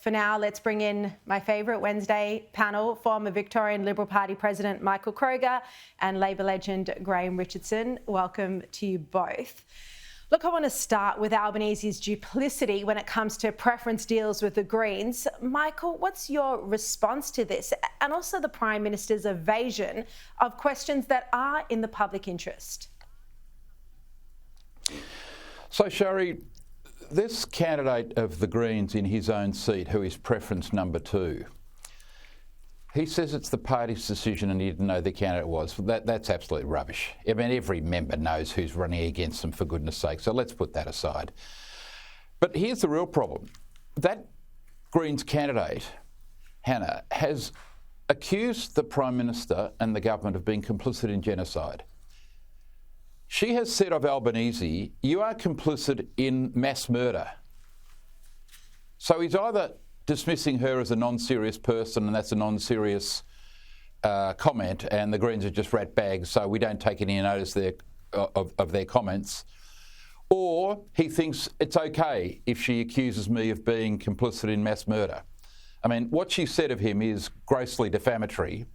For now, let's bring in my favourite Wednesday panel, former Victorian Liberal Party President Michael Kroger and Labor legend Graham Richardson. Welcome to you both. Look, I want to start with Albanese's duplicity when it comes to preference deals with the Greens. Michael, what's your response to this, and also the Prime Minister's evasion of questions that are in the public interest? So, Shari, this candidate of the Greens in his own seat, who is preference number 2, he says it's the party's decision and he didn't know who the candidate was. That's absolute rubbish. I mean, every member knows who's running against them, for goodness sake, so let's put that aside. But here's the real problem. That Greens candidate, Hannah, has accused the Prime Minister and the government of being complicit in genocide. She has said of Albanese, you are complicit in mass murder. So he's either dismissing her as a non-serious person, and that's a non-serious comment, and the Greens are just rat bags, so we don't take any notice of their comments. Or he thinks it's okay if she accuses me of being complicit in mass murder. I mean, what she said of him is grossly defamatory,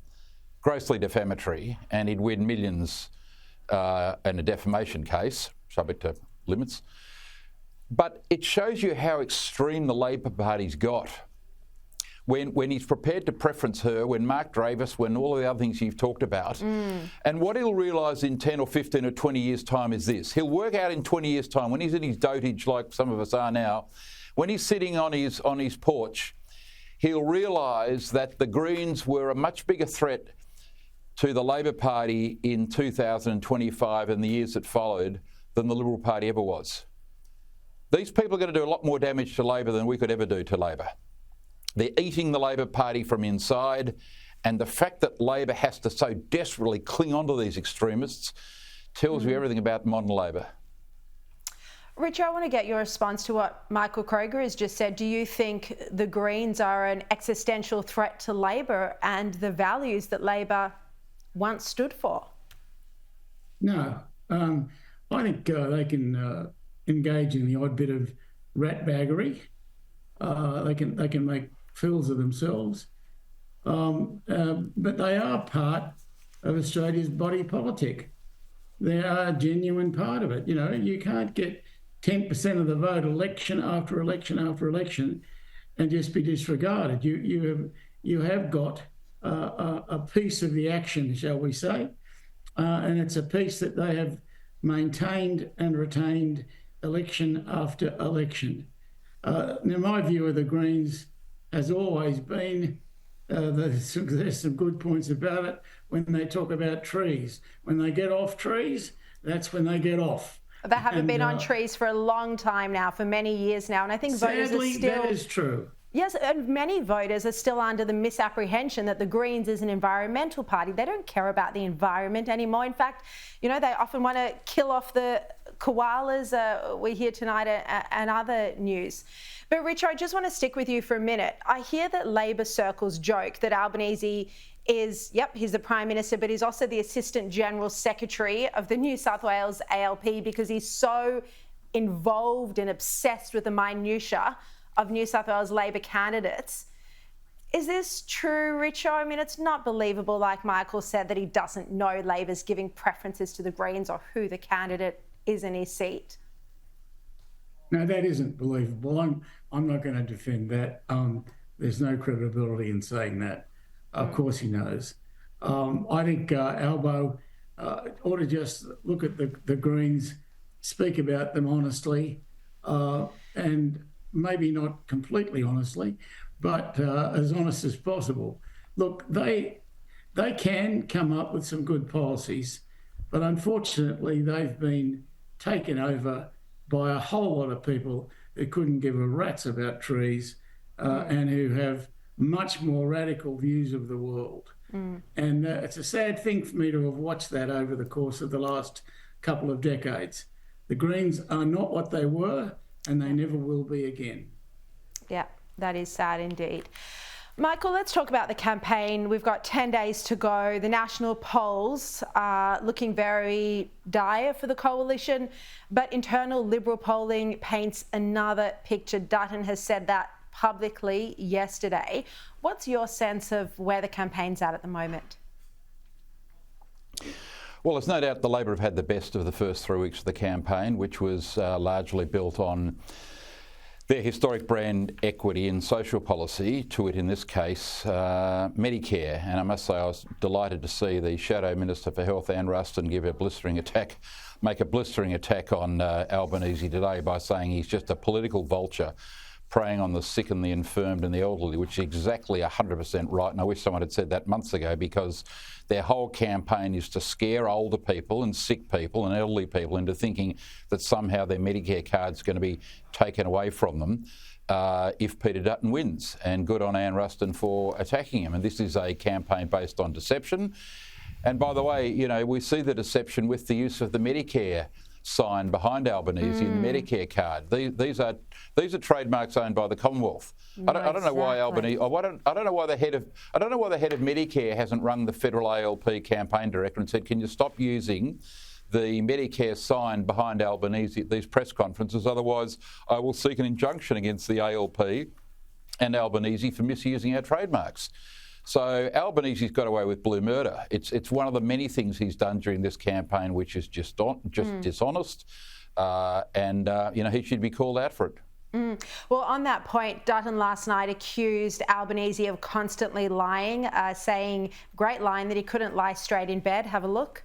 and he'd win millions in a defamation case, subject to limits. But it shows you how extreme the Labor Party's got when he's prepared to preference her, when Mark Davis, when all of the other things you've talked about. And what he'll realise in 10 or 15 or 20 years' time is this. He'll work out in 20 years' time, when he's in his dotage like some of us are now, when he's sitting on his porch, he'll realise that the Greens were a much bigger threat to the Labor Party in 2025 and the years that followed than the Liberal Party ever was. These people are going to do a lot more damage to Labor than we could ever do to Labor. They're eating the Labor Party from inside, and the fact that Labor has to so desperately cling on to these extremists tells you everything about modern Labor. Richard, I want to get your response to what Michael Kroger has just said. Do you think the Greens are an existential threat to Labor and the values that Labor once stood for? No. I think they can engage in the odd bit of ratbaggery. They can make fools of themselves. But they are part of Australia's body politic. They are a genuine part of it. You know, you can't get 10% of the vote election after election after election and just be disregarded. You have got a piece of the action, shall we say, and it's a piece that they have maintained and retained election after election. Now, my view of the Greens has always been, there's some good points about it when they talk about trees. When they get off trees, that's when they get off. They haven't been on trees for a long time now, for many years now, and I think voters are still... that is true. Yes, and many voters are still under the misapprehension that the Greens is an environmental party. They don't care about the environment anymore. In fact, you know, they often want to kill off the koalas, we hear tonight, and other news. But Richard, I just want to stick with you for a minute. I hear that Labor circles joke that Albanese is, he's the Prime Minister, but he's also the Assistant General Secretary of the New South Wales ALP because he's so involved and obsessed with the minutiae of New South Wales Labor candidates. Is this true, Richo? I mean, it's not believable, like Michael said, that he doesn't know Labor's giving preferences to the Greens or who the candidate is in his seat. No, that isn't believable. I'm not going to defend that. There's no credibility in saying that. Of course he knows. I think Albo ought to just look at the Greens, speak about them honestly, and maybe not completely honestly, but as honest as possible. Look, they can come up with some good policies, but unfortunately they've been taken over by a whole lot of people who couldn't give a rat's about trees and who have much more radical views of the world. And it's a sad thing for me to have watched that over the course of the last couple of decades. The Greens are not what they were, and they never will be again. Yeah, that is sad indeed. Michael, let's talk about the campaign. We've got 10 days to go. The national polls are looking very dire for the coalition, but internal Liberal polling paints another picture. Dutton has said that publicly yesterday. What's your sense of where the campaign's at the moment? Well, there's no doubt the Labor have had the best of the first 3 weeks of the campaign, which was largely built on their historic brand equity in social policy, to it in this case, Medicare. And I must say I was delighted to see the Shadow Minister for Health, Anne Ruston, make a blistering attack on Albanese today by saying he's just a political vulture preying on the sick and the infirmed and the elderly, which is exactly 100% right. And I wish someone had said that months ago, because their whole campaign is to scare older people and sick people and elderly people into thinking that somehow their Medicare card's going to be taken away from them if Peter Dutton wins. And good on Anne Ruston for attacking him. And this is a campaign based on deception. And by the way, you know, we see the deception with the use of the Medicare sign behind Albanese in the Medicare card. These are trademarks owned by the Commonwealth. I don't know why Albanese. I don't know why the head of Medicare hasn't rung the federal ALP campaign director and said, "Can you stop using the Medicare sign behind Albanese at these press conferences? Otherwise, I will seek an injunction against the ALP and Albanese for misusing our trademarks." So Albanese's got away with blue murder. It's one of the many things he's done during this campaign which is just dishonest, and he should be called out for it. Well, on that point, Dutton last night accused Albanese of constantly lying, saying, great line, that he couldn't lie straight in bed. Have a look.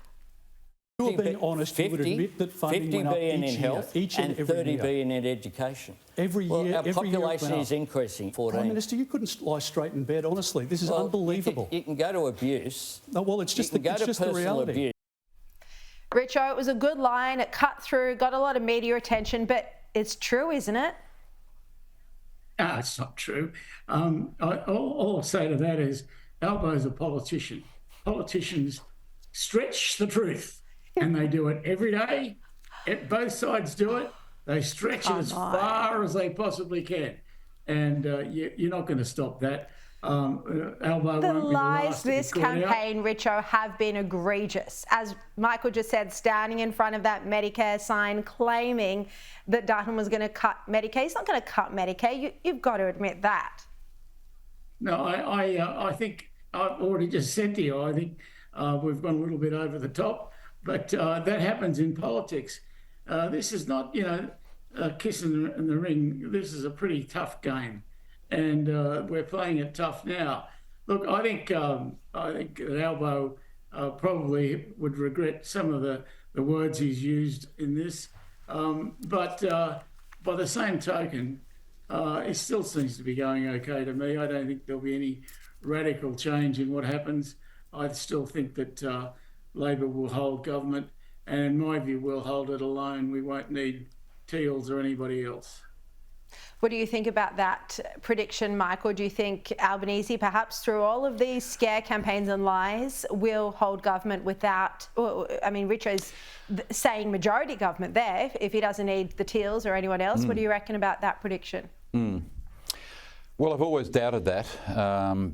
You were being honest, you would admit that funding went up each year, each and every 30 year. billion in education. Every year, our population is increasing. 14. Prime Minister, you couldn't lie straight in bed, honestly. This is unbelievable. You can go to abuse. No, well, it's just the reality. Abuse. Richo, it was a good line. It cut through, got a lot of media attention, but it's true, isn't it? No, it's not true. All I'll say to that is Albo's a politician. Politicians stretch the truth. And they do it every day. Both sides do it. They stretch it as far as they possibly can. And you're not going to stop that. Albo The won't be lies the last this to be caught out. campaign, Richo, have been egregious. As Michael just said, standing in front of that Medicare sign, claiming that Dutton was going to cut Medicare. He's not going to cut Medicare. You've got to admit that. No, I think I've already just said to you, I think we've gone a little bit over the top. But that happens in politics. This is not, a kiss in the ring. This is a pretty tough game, and we're playing it tough now. Look, I think that Albo probably would regret some of the words he's used in this, but by the same token, it still seems to be going okay to me. I don't think there'll be any radical change in what happens. I still think that Labor will hold government, and in my view, we'll hold it alone. We won't need Teals or anybody else. What do you think about that prediction, Michael? Do you think Albanese, perhaps through all of these scare campaigns and lies, will hold government without... Richo's saying majority government there, if he doesn't need the Teals or anyone else. What do you reckon about that prediction? Well, I've always doubted that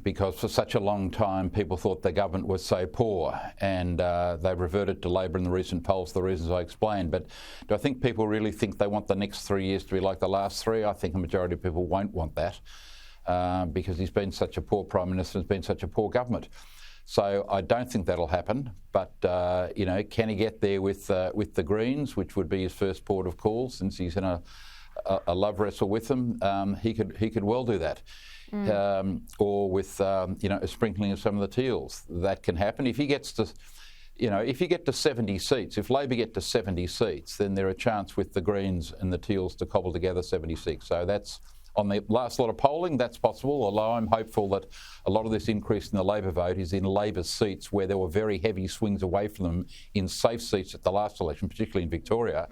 because for such a long time people thought the government was so poor, and they've reverted to Labor in the recent polls for the reasons I explained. But do I think people really think they want the next 3 years to be like the last three? I think a majority of people won't want that because he's been such a poor Prime Minister, has been such a poor government. So I don't think that'll happen. But, can he get there with the Greens, which would be his first port of call since he's in a love wrestle with them? He could well do that, or with a sprinkling of some of the Teals. That can happen if he gets to, if you get to 70 seats. If Labor get to 70 seats, then there are a chance with the Greens and the Teals to cobble together 76. So that's on the last lot of polling. That's possible. Although I'm hopeful that a lot of this increase in the Labor vote is in Labor's seats where there were very heavy swings away from them in safe seats at the last election, particularly in Victoria.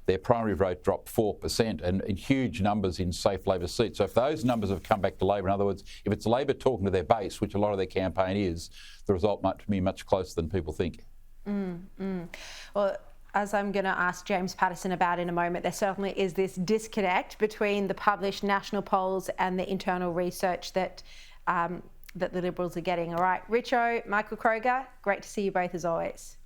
Their primary vote dropped 4% and in huge numbers in safe Labor seats. So if those numbers have come back to Labor, in other words, if it's Labor talking to their base, which a lot of their campaign is, the result might be much closer than people think. Well, as I'm going to ask James Patterson about in a moment, there certainly is this disconnect between the published national polls and the internal research that the Liberals are getting. All right, Richo, Michael Kroger, great to see you both as always.